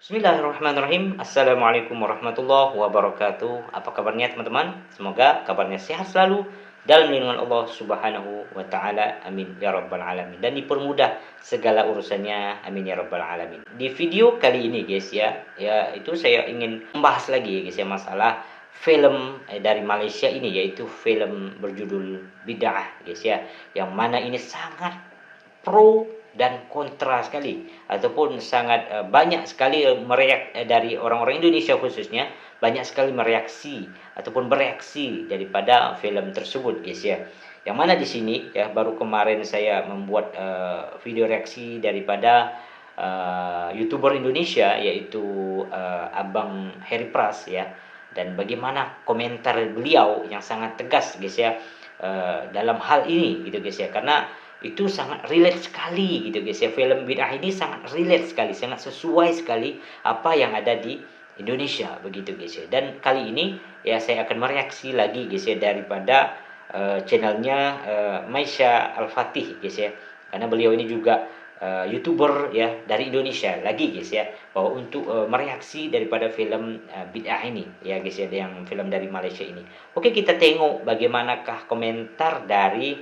Bismillahirrahmanirrahim. Assalamualaikum warahmatullahi wabarakatuh. Apa kabarnya teman-teman? Semoga kabarnya sehat selalu dalam lindungan Allah Subhanahu wa taala. Amin ya rabbal alamin. Dan dipermudah segala urusannya. Amin ya rabbal alamin. Di video kali ini guys ya itu saya ingin membahas lagi guys ya masalah film dari Malaysia ini, yaitu film berjudul Bid'ah guys ya. Yang mana ini sangat pro dan kontra sekali, ataupun sangat banyak sekali dari orang-orang Indonesia khususnya, banyak sekali mereaksi ataupun bereaksi daripada film tersebut guys ya. Yang mana di sini ya, baru kemarin saya membuat video reaksi daripada YouTuber Indonesia, yaitu Abang Heri Pras ya, dan bagaimana komentar beliau yang sangat tegas guys ya dalam hal ini gitu guys ya. Karena itu sangat relate sekali gitu guys ya. Film Bid'ah ini sangat relate sekali, sangat sesuai sekali apa yang ada di Indonesia begitu guys ya. Dan kali ini ya saya akan mereaksi lagi guys ya daripada channelnya Maisha Al-Fatih guys ya. Karena beliau ini juga YouTuber ya dari Indonesia lagi guys ya, bahwa untuk mereaksi daripada film Bid'ah ini ya guys ya, yang film dari Malaysia ini. Oke, kita tengok bagaimanakah komentar dari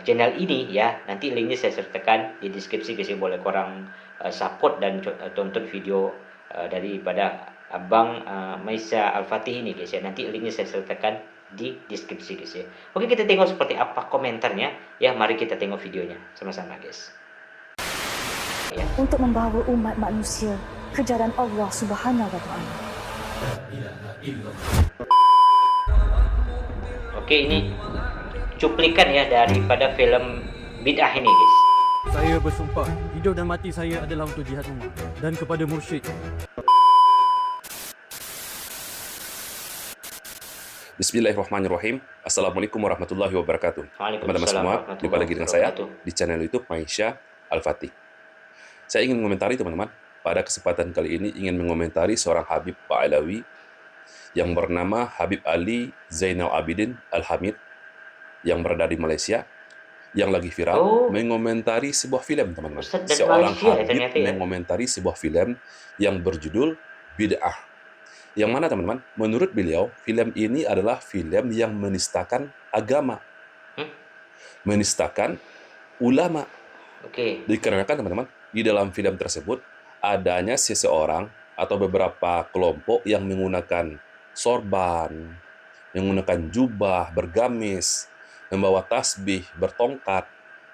channel ini ya. Nanti linknya saya sertakan di deskripsi guys ya, boleh korang support dan tonton video daripada Abang Maisha Al-Fatih ini guys ya. Nanti linknya saya sertakan di deskripsi guys ya. Oke, kita tengok seperti apa komentarnya ya. Mari kita tengok videonya sama-sama guys ya. Untuk membawa umat manusia ke jalan Allah Subhanahu wa taala. Oke, ini cuplikan ya daripada film Bid'ah ini guys. Saya bersumpah, hidup dan mati saya adalah untuk jihad umat dan kepada mursyid. Bismillahirrahmanirrahim. Assalamualaikum warahmatullahi wabarakatuh. Teman-teman semua, jumpa lagi dengan saya di channel YouTube Maisha Al-Fatih. Saya ingin mengomentari teman-teman, pada kesempatan kali ini ingin mengomentari seorang Habib Ba'alawi yang bernama Habib Ali Zainal Abidin Al-Hamid yang berada di Malaysia, yang lagi viral mengomentari sebuah film teman-teman. Seorang Habib mengomentari sebuah film yang berjudul Bid'ah. Yang mana teman-teman, menurut beliau, film ini adalah film yang menistakan agama, menistakan ulama. Dikarenakan teman-teman, di dalam film tersebut adanya seseorang atau beberapa kelompok yang menggunakan sorban, menggunakan jubah, bergamis, membawa tasbih, bertongkat,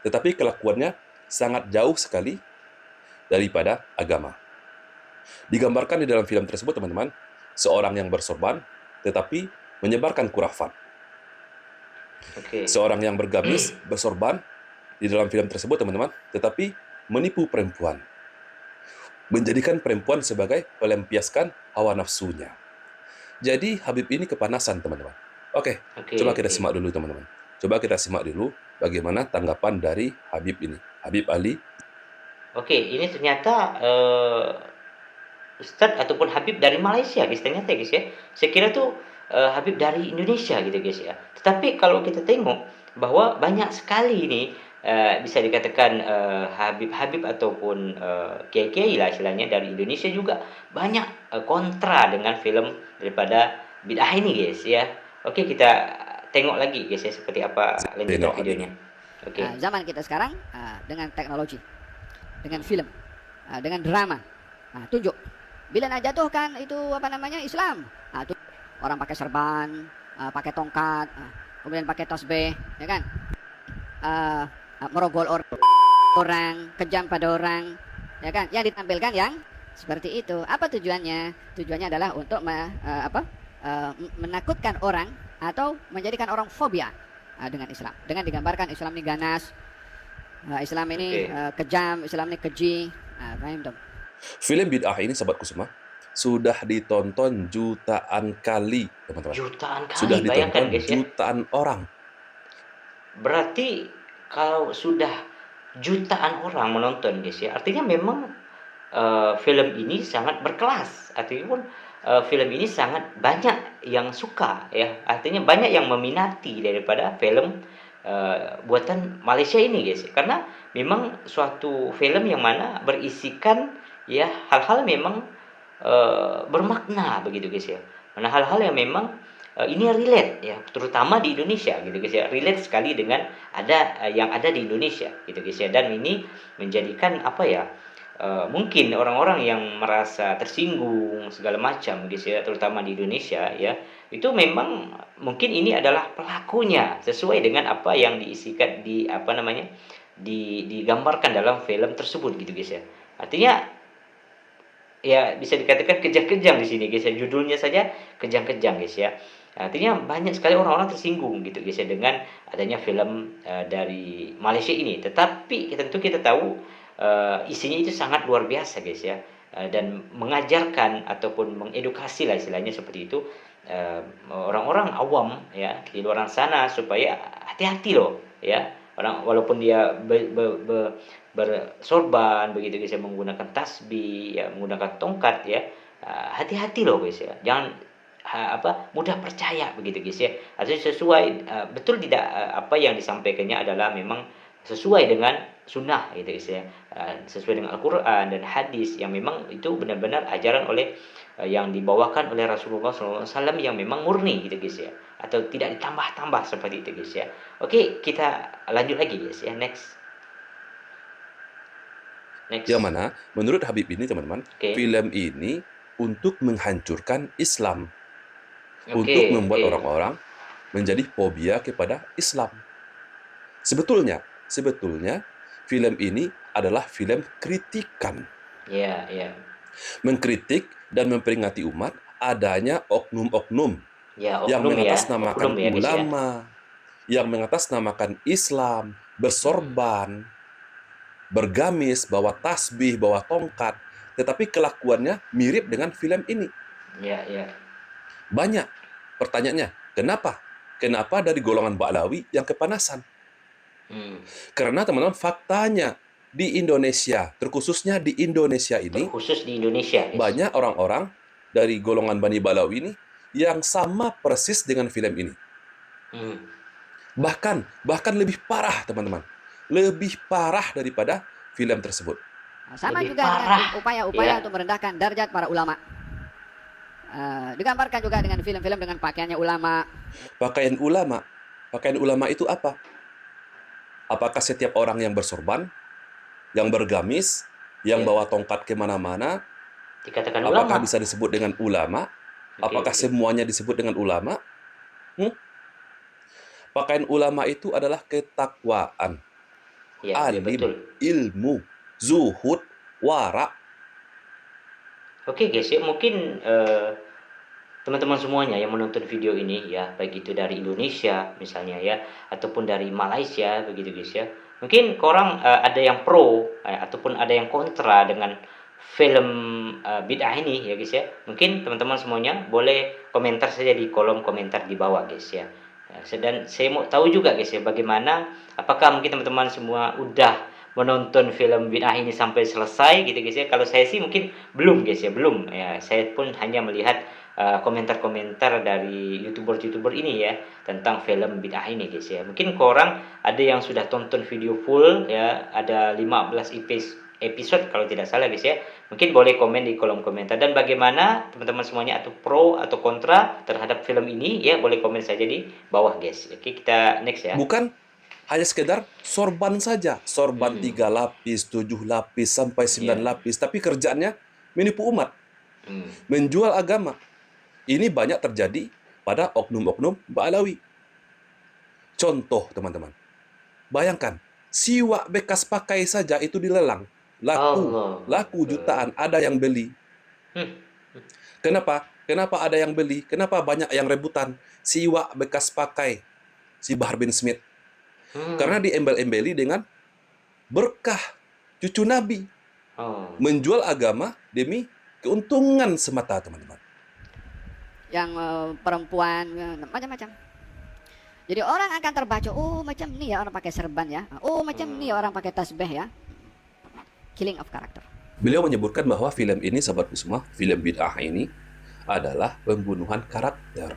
tetapi kelakuannya sangat jauh sekali daripada agama. Digambarkan di dalam film tersebut teman-teman, seorang yang bersorban tetapi menyebarkan khurafat. Seorang yang bergamis, bersorban di dalam film tersebut teman-teman, tetapi menipu perempuan, menjadikan perempuan sebagai pelampiaskan hawa nafsunya. Jadi Habib ini kepanasan teman-teman. Coba kita simak dulu teman-teman. Coba kita simak dulu bagaimana tanggapan dari Habib ini, Habib Ali. Ini ternyata Ustadz ataupun Habib dari Malaysia guys, ternyata guys ya. Saya kira tuh Habib dari Indonesia gitu guys ya. Tetapi kalau kita tengok bahwa banyak sekali ini bisa dikatakan Habib ataupun kiai-kiai lah istilahnya dari Indonesia juga banyak kontra dengan film daripada Bid'ah ini guys ya. Oke, kita tengok lagi guys ya seperti apa lanjutan videonya. Zaman kita sekarang dengan teknologi, dengan film, dengan drama, tunjuk. Bila nak jatuhkan itu Islam, orang pakai serban, pakai tongkat, kemudian pakai tasbih, ya kan? Merogol orang, kejam pada orang, ya kan? Yang ditampilkan yang seperti itu. Apa tujuannya? Tujuannya adalah untuk menakutkan orang atau menjadikan orang fobia dengan Islam. Dengan digambarkan Islam ini ganas, Islam ini kejam, Islam ini keji. Paham dong? Film Bid'ah ini sahabatku semua sudah ditonton jutaan kali teman-teman. Jutaan kali, sudah ditonton guys, jutaan orang. Berarti kalau sudah jutaan orang menonton guys ya, artinya memang film ini sangat berkelas. Artinya pun film ini sangat banyak yang suka ya. Artinya banyak yang meminati daripada film buatan Malaysia ini guys. Karena memang suatu film yang mana berisikan ya hal-hal memang bermakna begitu guys ya. Mana hal-hal yang memang ini relate ya, terutama di Indonesia gitu guys ya, relate sekali dengan yang ada di Indonesia gitu guys ya. Dan ini menjadikan apa ya, mungkin orang-orang yang merasa tersinggung segala macam guys ya, terutama di Indonesia ya, itu memang mungkin ini adalah pelakunya sesuai dengan apa yang diisikan digambarkan dalam film tersebut gitu guys ya. Artinya ya bisa dikatakan kejang-kejang di sini guys ya, judulnya saja kejang-kejang guys ya. Artinya banyak sekali orang-orang tersinggung gitu guys ya dengan adanya film dari Malaysia ini. Tetapi tentu kita tahu isinya itu sangat luar biasa guys ya, dan mengajarkan ataupun mengedukasi lah istilahnya seperti itu, orang-orang awam ya di luar sana supaya hati-hati loh ya. Orang walaupun dia bersorban begitu guys ya, menggunakan tasbih ya, menggunakan tongkat ya, hati-hati loh guys ya, jangan mudah percaya begitu guys ya. Artinya sesuai betul tidak apa yang disampaikannya adalah memang sesuai dengan sunnah gitu guys ya, sesuai dengan Al-Quran dan hadis yang memang itu benar-benar ajaran yang dibawakan oleh Rasulullah SAW yang memang murni gitu guys ya, atau tidak ditambah-tambah seperti itu guys ya. Oke, kita lanjut lagi guys ya, next. Yang mana menurut Habib ini teman-teman, film ini untuk menghancurkan Islam, untuk membuat orang-orang menjadi fobia kepada Islam. Sebetulnya film ini adalah film kritikan. Mengkritik dan memperingati umat adanya oknum-oknum yang mengatasnamakan ulama, yang mengatasnamakan Islam, bersorban, bergamis, bawa tasbih, bawa tongkat, tetapi kelakuannya mirip dengan film ini. Banyak pertanyaannya, kenapa? Kenapa dari golongan Ba'lawi yang kepanasan? Karena teman-teman, faktanya di Indonesia, terkhususnya di Indonesia ini, banyak orang-orang dari golongan Bani Ba'lawi ini yang sama persis dengan film ini. Bahkan lebih parah teman-teman, lebih parah daripada film tersebut. Sama lebih juga parah. Dengan upaya-upaya untuk merendahkan derajat para ulama. Digambarkan juga dengan film-film dengan pakaiannya ulama. Pakaian ulama itu apa? Apakah setiap orang yang bersorban, yang bergamis, yang bawa tongkat kemana-mana, dikatakan apakah ulama? Bisa disebut dengan ulama? Apakah semuanya disebut dengan ulama? Pakaian ulama itu adalah ketakwaan, alim, ilmu, zuhud, wara. Oke guys ya, mungkin teman-teman semuanya yang menonton video ini ya, baik itu dari Indonesia misalnya ya, ataupun dari Malaysia begitu guys ya, mungkin korang ada yang pro ataupun ada yang kontra dengan film bid'ah ini ya guys ya. Mungkin teman-teman semuanya boleh komentar saja di kolom komentar di bawah guys ya. Dan saya mau tahu juga guys ya, bagaimana, apakah mungkin teman-teman semua udah menonton film bid'ah ini sampai selesai gitu guys ya. Kalau saya sih mungkin belum guys ya, belum ya. Saya pun hanya melihat komentar-komentar dari youtuber ini ya tentang film bid'ah ini guys ya. Mungkin korang ada yang sudah tonton video full ya, ada 15 episode kalau tidak salah guys ya. Mungkin boleh komen di kolom komentar, dan bagaimana teman-teman semuanya, atau pro atau kontra terhadap film ini ya, boleh komen saja di bawah guys. Oke, kita next ya. Bukan hanya sekedar sorban saja, sorban 3 lapis, 7 lapis sampai 9 lapis, tapi kerjaannya menipu umat, menjual agama. Ini banyak terjadi pada oknum-oknum Ba'lawi. Contoh teman-teman, bayangkan siwak bekas pakai saja itu dilelang, laku jutaan, ada yang beli. Kenapa ada yang beli? Kenapa banyak yang rebutan siwak bekas pakai si Bahar bin Smith? Karena diembel-embeli dengan berkah cucu Nabi. Menjual agama demi keuntungan semata teman-teman. Yang perempuan macam-macam. Jadi orang akan terbaca, oh macam ni ya orang pakai serban ya, oh macam ni ya orang pakai tasbih ya. Killing of character. Beliau menyebutkan bahwa film ini, sahabatku semua, film bid'ah ini adalah pembunuhan karakter.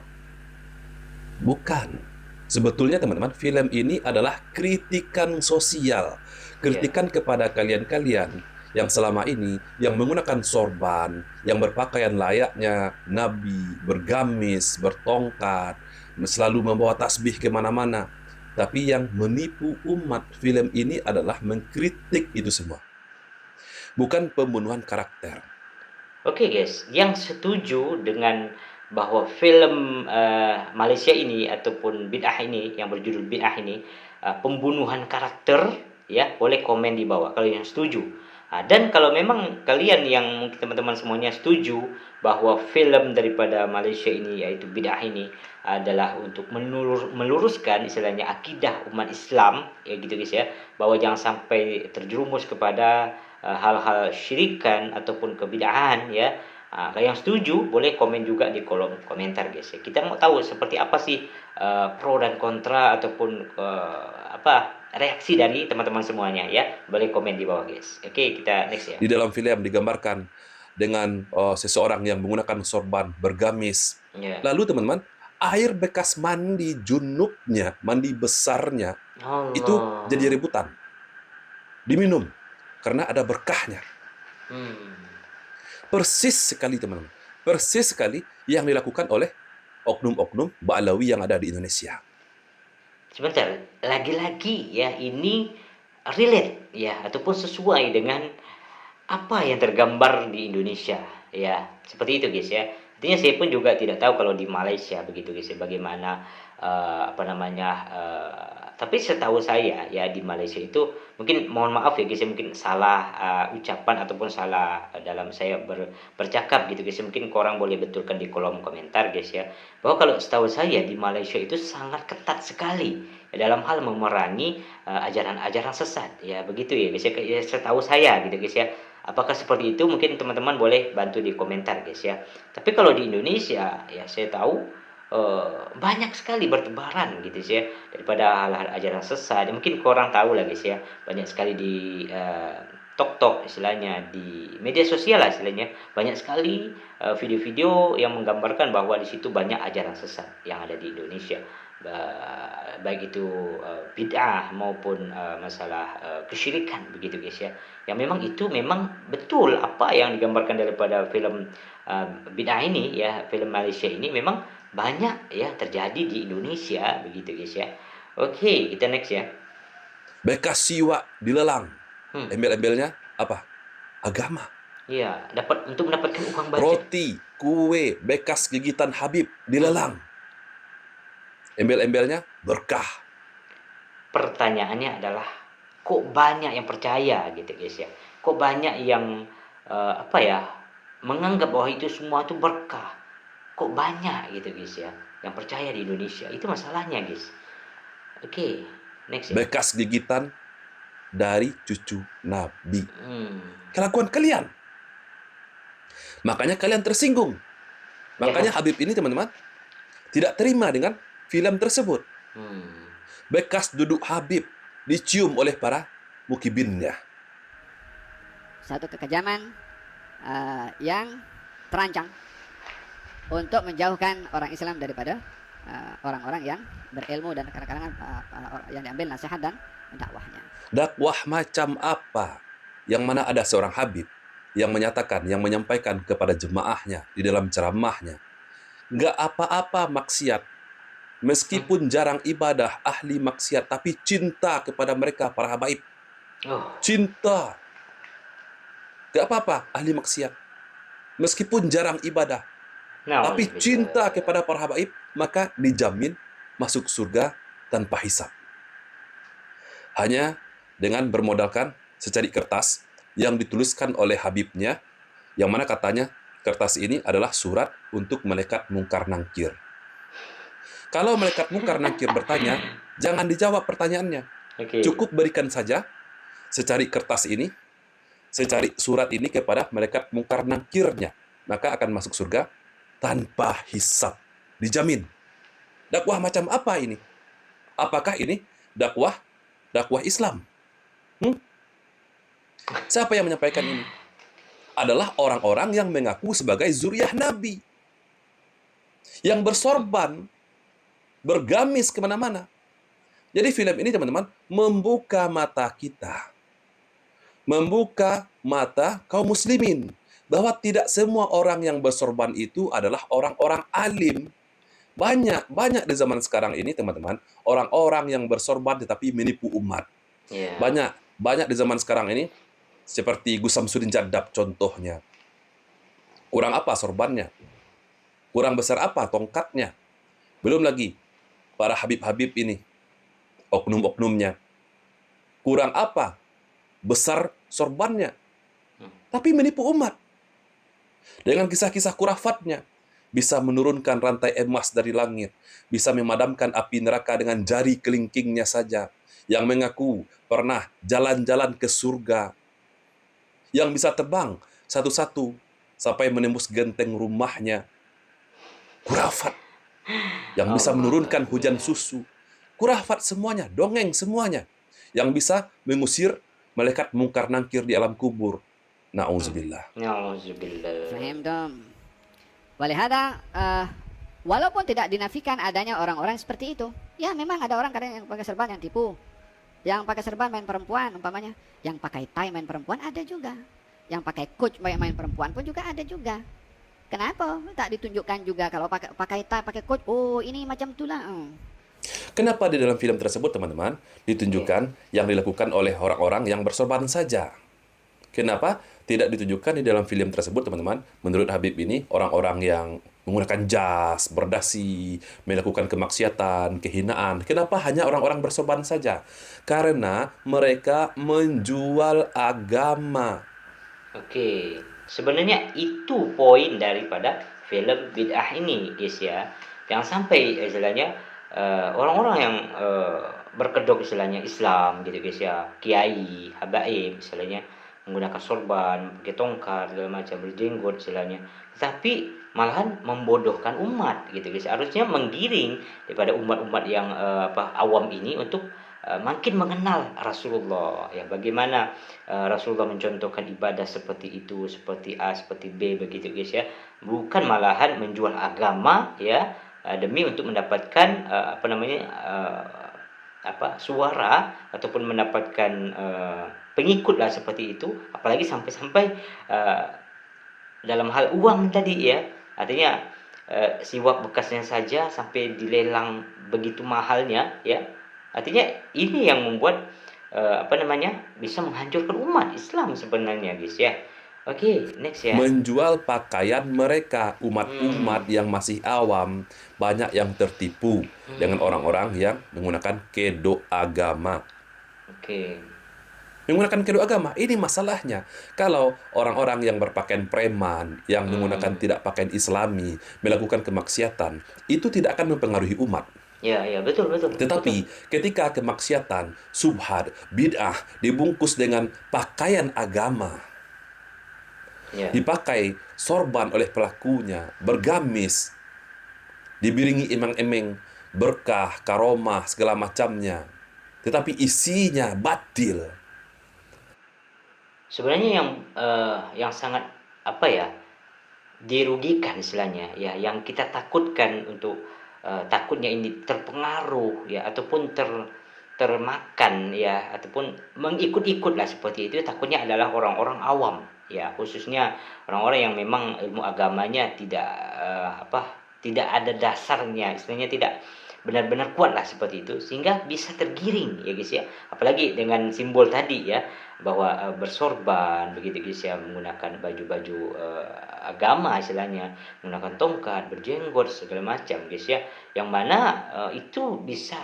Bukan. Sebetulnya teman-teman, film ini adalah kritikan sosial, kritikan kepada kalian-kalian yang selama ini yang menggunakan sorban, yang berpakaian layaknya nabi, bergamis, bertongkat, selalu membawa tasbih kemana-mana. Tapi yang menipu umat film ini adalah mengkritik itu semua. Bukan pembunuhan karakter. Oke guys, yang setuju dengan bahwa film Malaysia ini ataupun bid'ah ini yang berjudul bid'ah ini pembunuhan karakter, ya boleh komen di bawah kalau yang setuju. Dan kalau memang kalian yang mungkin teman-teman semuanya setuju bahwa film daripada Malaysia ini yaitu bid'ah ini adalah untuk meluruskan istilahnya akidah umat Islam, ya gitu guys ya, bahwa jangan sampai terjerumus kepada hal-hal syirikan ataupun kebid'ahan ya. Kalau yang setuju boleh komen juga di kolom komentar guys ya. Kita mau tahu seperti apa sih pro dan kontra ataupun reaksi dari teman-teman semuanya ya. Boleh komen di bawah guys. Oke, kita next ya. Di dalam film digambarkan dengan seseorang yang menggunakan sorban, bergamis. Yeah. Lalu teman-teman, air bekas mandi junubnya, mandi besarnya, Allah. itu jadi rebutan. Diminum karena ada berkahnya. Persis sekali teman-teman. Persis sekali yang dilakukan oleh oknum-oknum Ba'lawi yang ada di Indonesia. Sebentar, lagi-lagi ya ini relate ya ataupun sesuai dengan apa yang tergambar di Indonesia ya. Seperti itu guys ya. Artinya saya pun juga tidak tahu kalau di Malaysia begitu guys ya, bagaimana tapi setahu saya ya di Malaysia itu mungkin mohon maaf ya guys ya, mungkin salah ucapan ataupun salah dalam saya bercakap gitu guys ya. Mungkin korang boleh betulkan di kolom komentar guys ya, bahwa kalau setahu saya di Malaysia itu sangat ketat sekali ya, dalam hal memerangi ajaran-ajaran sesat ya, begitu ya guys ya, setahu saya gitu guys ya. Apakah seperti itu? Mungkin teman-teman boleh bantu di komentar guys ya. Tapi kalau di Indonesia ya saya tahu banyak sekali bertebaran gitu ya daripada hal-hal ajaran sesat. Mungkin korang tahu lah guys ya, banyak sekali di tok istilahnya, di media sosial lah istilahnya, banyak sekali video-video yang menggambarkan bahwa di situ banyak ajaran sesat yang ada di Indonesia, baik itu bid'ah maupun masalah kesyirikan begitu guys ya. Yang memang itu memang betul apa yang digambarkan daripada film bid'ah ini ya, film Malaysia ini memang banyak ya terjadi di Indonesia begitu guys ya. Oke, kita next ya. Bekas siwak dilelang. Embel-embelnya apa? Agama. Iya, untuk mendapatkan uang budget. Roti, kue, bekas gigitan Habib dilelang. Embel-embelnya berkah. Pertanyaannya adalah kok banyak yang percaya gitu guys ya. Kok banyak yang menganggap bahwa itu semua itu berkah. Kok banyak gitu guys ya yang percaya di Indonesia. Itu masalahnya guys. Oke, next ya. Bekas gigitan dari cucu Nabi. Kelakuan kalian. Makanya kalian tersinggung. Makanya Habib ini teman-teman tidak terima dengan film tersebut. Bekas duduk Habib dicium oleh para mukibinnya. Satu kekejaman yang terancang untuk menjauhkan orang Islam daripada orang-orang yang berilmu dan kadang-kadang yang diambil nasihat dan dakwahnya. Dakwah macam apa? Yang mana ada seorang Habib yang menyatakan, yang menyampaikan kepada jemaahnya di dalam ceramahnya, nggak apa-apa maksiat, meskipun jarang ibadah, ahli maksiat, tapi cinta kepada mereka para habaib. Cinta. Nggak apa-apa ahli maksiat, meskipun jarang ibadah, tapi cinta kepada para habaib, maka dijamin masuk surga tanpa hisab. Hanya dengan bermodalkan secari kertas yang dituliskan oleh Habibnya, yang mana katanya kertas ini adalah surat untuk malaikat mungkar nangkir. Kalau malaikat mungkar nangkir bertanya, jangan dijawab pertanyaannya. Cukup berikan saja secari kertas ini, secari surat ini kepada malaikat mungkar nangkirnya, maka akan masuk surga tanpa hisab, dijamin. Dakwah macam apa ini? Apakah ini dakwah Islam? Siapa yang menyampaikan ini? Adalah orang-orang yang mengaku sebagai zuriyah Nabi, yang bersorban, bergamis kemana-mana. Jadi film ini teman-teman membuka mata kita membuka mata kaum muslimin bahwa tidak semua orang yang bersorban itu adalah orang-orang alim. Banyak di zaman sekarang ini, teman-teman, orang-orang yang bersorban tetapi menipu umat. Ya. Banyak di zaman sekarang ini, seperti Gus Samsudin Jadab contohnya. Kurang apa sorbannya? Kurang besar apa tongkatnya? Belum lagi para habib-habib ini, oknum-oknumnya. Kurang apa besar sorbannya? Tapi menipu umat. Dengan kisah-kisah kurafatnya, bisa menurunkan rantai emas dari langit, bisa memadamkan api neraka dengan jari kelingkingnya saja, yang mengaku pernah jalan-jalan ke surga, yang bisa terbang satu-satu sampai menembus genteng rumahnya. Kurafat yang bisa menurunkan hujan susu. Kurafat semuanya, dongeng semuanya, yang bisa mengusir malaikat mungkar nangkir di alam kubur. Na'udzubillah. Na'udzubillah. Faham. Walihada, walaupun tidak dinafikan adanya orang-orang seperti itu, ya memang ada orang kadang yang pakai serban yang tipu, yang pakai serban main perempuan umpamanya, yang pakai tie main perempuan ada juga, yang pakai coach main perempuan pun juga ada juga. Kenapa tak ditunjukkan juga kalau pakai tie, pakai coach? Oh, ini macam itulah. Kenapa di dalam film tersebut, teman-teman, ditunjukkan yang dilakukan oleh orang-orang yang bersorban saja? Kenapa tidak ditunjukkan di dalam film tersebut, teman-teman? Menurut Habib ini, orang-orang yang menggunakan jas, berdasi, melakukan kemaksiatan, kehinaan. Kenapa hanya orang-orang bersorban saja? Karena mereka menjual agama. Oke, sebenarnya itu poin daripada film bid'ah ini, guys ya. Jangan sampai istilahnya orang-orang yang berkedok istilahnya Islam gitu, guys ya, kiai, habaib istilahnya, menggunakan sorban, pakai tongkat, segala macam, berjenggot istilahnya, tapi malahan membodohkan umat gitu, guys. Harusnya menggiring daripada umat-umat yang awam ini untuk makin mengenal Rasulullah, ya, bagaimana Rasulullah mencontohkan ibadah seperti itu, seperti A, seperti B, begitu, guys ya. Bukan malahan menjual agama, ya, demi untuk mendapatkan suara ataupun mendapatkan pengikut lah seperti itu, apalagi sampai-sampai dalam hal uang tadi, ya, artinya siwak bekasnya saja sampai dilelang begitu mahalnya, ya, artinya ini yang membuat bisa menghancurkan umat Islam sebenarnya, guys ya. Oke, next ya. Menjual pakaian mereka, umat-umat yang masih awam, banyak yang tertipu dengan orang-orang yang menggunakan kedo agama. Oke. Menggunakan kedo agama, ini masalahnya. Kalau orang-orang yang berpakaian preman, yang menggunakan tidak pakaian Islami, melakukan kemaksiatan, itu tidak akan mempengaruhi umat. Ya, betul. Tetapi ketika kemaksiatan, subhat, bid'ah dibungkus dengan pakaian agama, ya, dipakai sorban oleh pelakunya, bergamis, dibiringi imang-iming, berkah, karomah, segala macamnya, tetapi isinya batil. Sebenarnya yang sangat dirugikan istilahnya, ya, yang kita takutkan untuk takutnya ini terpengaruh, ya, ataupun termakan, ya, ataupun mengikut-ikut lah seperti itu, takutnya adalah orang-orang awam, ya, khususnya orang-orang yang memang ilmu agamanya tidak ada dasarnya, istilahnya tidak benar-benar kuat lah seperti itu, sehingga bisa tergiring, ya, guys ya, apalagi dengan simbol tadi, ya, bahwa bersorban begitu, guys ya, menggunakan baju-baju agama istilahnya, menggunakan tongkat, berjenggot, segala macam, guys ya, yang mana itu bisa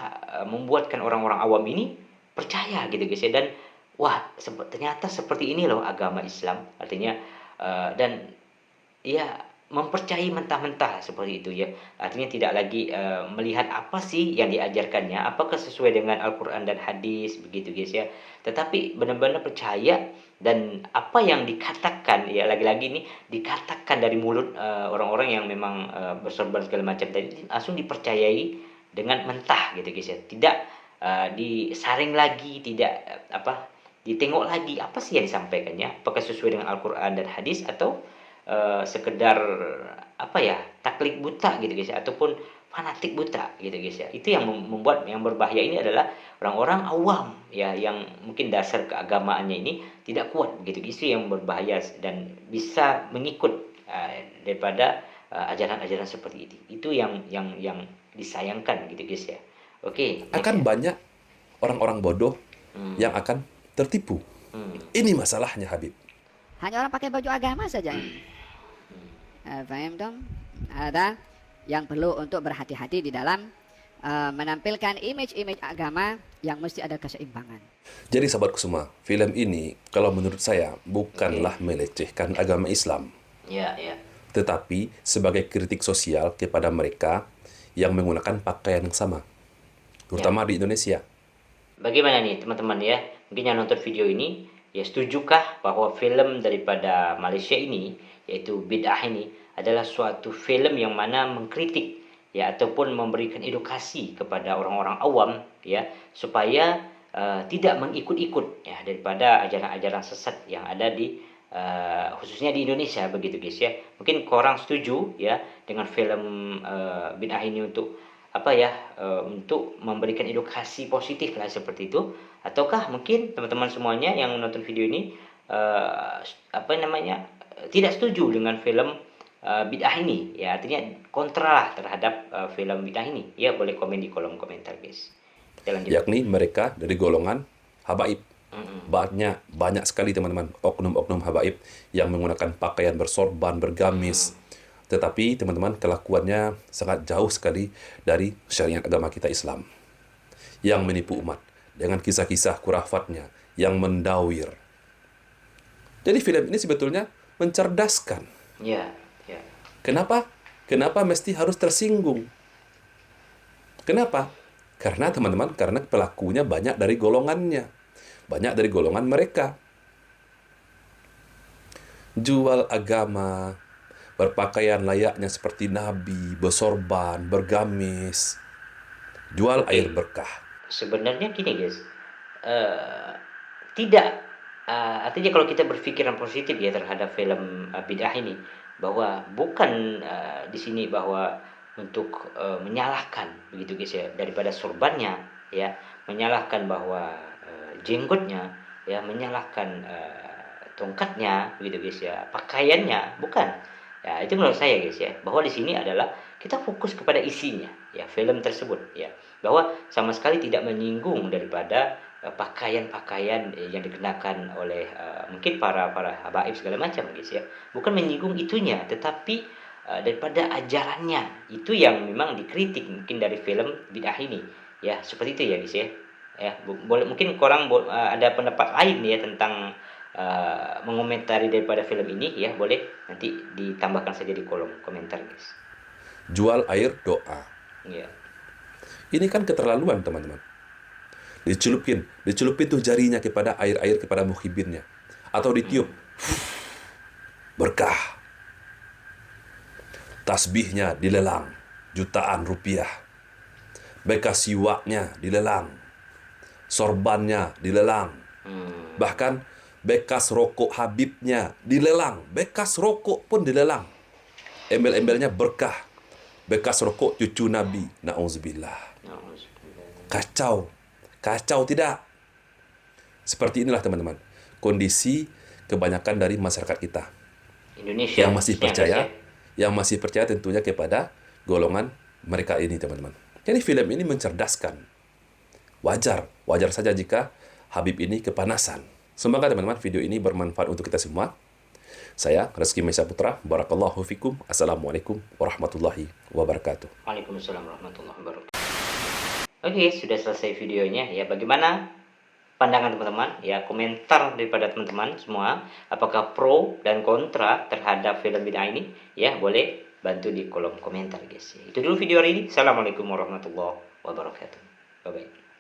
membuatkan orang-orang awam ini percaya gitu, guys ya, dan wah, ternyata seperti ini loh agama Islam, artinya dan ya mempercayai mentah-mentah seperti itu, ya, artinya tidak lagi melihat apa sih yang diajarkannya, apakah sesuai dengan Al-Quran dan hadis begitu, guys ya, tetapi benar-benar percaya, dan apa yang dikatakan, ya, lagi-lagi ini dikatakan dari mulut orang-orang yang memang bersorban segala macam tadi, langsung dipercayai dengan mentah gitu, guys ya, tidak disaring lagi, tidak ditengok lagi apa sih yang disampaikannya, apakah sesuai dengan Al-Quran dan hadis, atau sekedar taklid buta gitu, guys ya, ataupun fanatik buta gitu, guys ya. Itu yang membuat yang berbahaya ini adalah orang-orang awam ya yang mungkin dasar keagamaannya ini tidak kuat begitu, isu yang berbahaya dan bisa mengikut daripada ajaran-ajaran seperti itu. Itu yang disayangkan gitu guys ya. Oke. Akan banyak orang-orang bodoh yang akan tertipu. Ini masalahnya Habib. Hanya orang pakai baju agama saja. Faham dong? Ada yang perlu untuk berhati-hati di dalam menampilkan image-image agama yang mesti ada keseimbangan. Jadi sahabatku semua, film ini kalau menurut saya bukanlah melecehkan agama Islam. Ya. Tetapi sebagai kritik sosial kepada mereka yang menggunakan pakaian yang sama. Terutama di Indonesia. Bagaimana nih teman-teman ya? Mungkin yang nonton video ini, ya setujukah bahwa film daripada Malaysia ini, yaitu Bid'ah ini, adalah suatu film yang mana mengkritik ya ataupun memberikan edukasi kepada orang-orang awam ya supaya tidak mengikut-ikut ya daripada ajaran-ajaran sesat yang ada di khususnya di Indonesia begitu guys ya. Mungkin korang setuju ya dengan film Bid'ah ini untuk untuk memberikan edukasi positif lah seperti itu, ataukah mungkin teman-teman semuanya yang menonton video ini tidak setuju dengan film Bid'ah ini ya, artinya kontra lah terhadap film Bid'ah ini ya, boleh komen di kolom komentar guys. Kita lanjut. Yakni mereka dari golongan habaib. Banyak sekali teman-teman oknum-oknum habaib yang menggunakan pakaian bersorban, bergamis. Tetapi teman-teman kelakuannya sangat jauh sekali dari syariat agama kita Islam. Yang menipu umat dengan kisah-kisah kurafatnya yang mendawir. Jadi film ini sebetulnya mencerdaskan. Ya. Kenapa? Kenapa mesti harus tersinggung? Kenapa? Karena teman-teman, karena pelakunya banyak dari golongannya. Banyak dari golongan mereka. Jual agama, berpakaian layaknya seperti Nabi, bersorban, bergamis, jual air berkah. Sebenarnya gini guys, artinya kalau kita berpikiran positif ya terhadap film Bid'ah ini, bahwa bukan di sini bahwa untuk menyalahkan begitu guys ya daripada sorbannya ya, menyalahkan bahwa jenggotnya ya, menyalahkan tongkatnya begitu guys ya, pakaiannya, bukan. Ya, itu menurut saya guys ya, bahwa di sini adalah kita fokus kepada isinya ya film tersebut ya, bahwa sama sekali tidak menyinggung daripada pakaian-pakaian yang dikenakan oleh mungkin para habaib segala macam guys ya, bukan menyinggung itunya, tetapi daripada ajarannya itu yang memang dikritik mungkin dari film Bid'ah ini ya, seperti itu ya guys ya. Boleh mungkin korang ada pendapat lain ya tentang mengomentari daripada film ini ya, boleh nanti ditambahkan saja di kolom komentar guys. Jual air doa. Ya. Ini kan keterlaluan teman-teman. Dicelupin tuh jarinya kepada air kepada muhibinnya, atau ditiup berkah. Tasbihnya dilelang jutaan rupiah, bekas siwaknya dilelang, sorbannya dilelang, bahkan bekas rokok Habibnya dilelang, bekas rokok pun dilelang, embel-embelnya berkah, bekas rokok cucu Nabi, na'udzubillah. Kacau tidak? Seperti inilah teman-teman kondisi kebanyakan dari masyarakat kita Indonesia yang masih percaya tentunya kepada golongan mereka ini teman-teman. Jadi film ini mencerdaskan. Wajar saja jika Habib ini kepanasan. Semoga teman-teman video ini bermanfaat untuk kita semua. Saya Reski Maisa Putra, barakallahu fikum. Assalamualaikum warahmatullahi wabarakatuh. Waalaikumsalam warahmatullahi wabarakatuh. Oke, sudah selesai videonya ya. Bagaimana pandangan teman-teman ya, komentar daripada teman-teman semua, apakah pro dan kontra terhadap film Bid'ah ini ya, boleh bantu di kolom komentar guys. Itu dulu video hari ini. Assalamualaikum warahmatullahi wabarakatuh. Bye bye.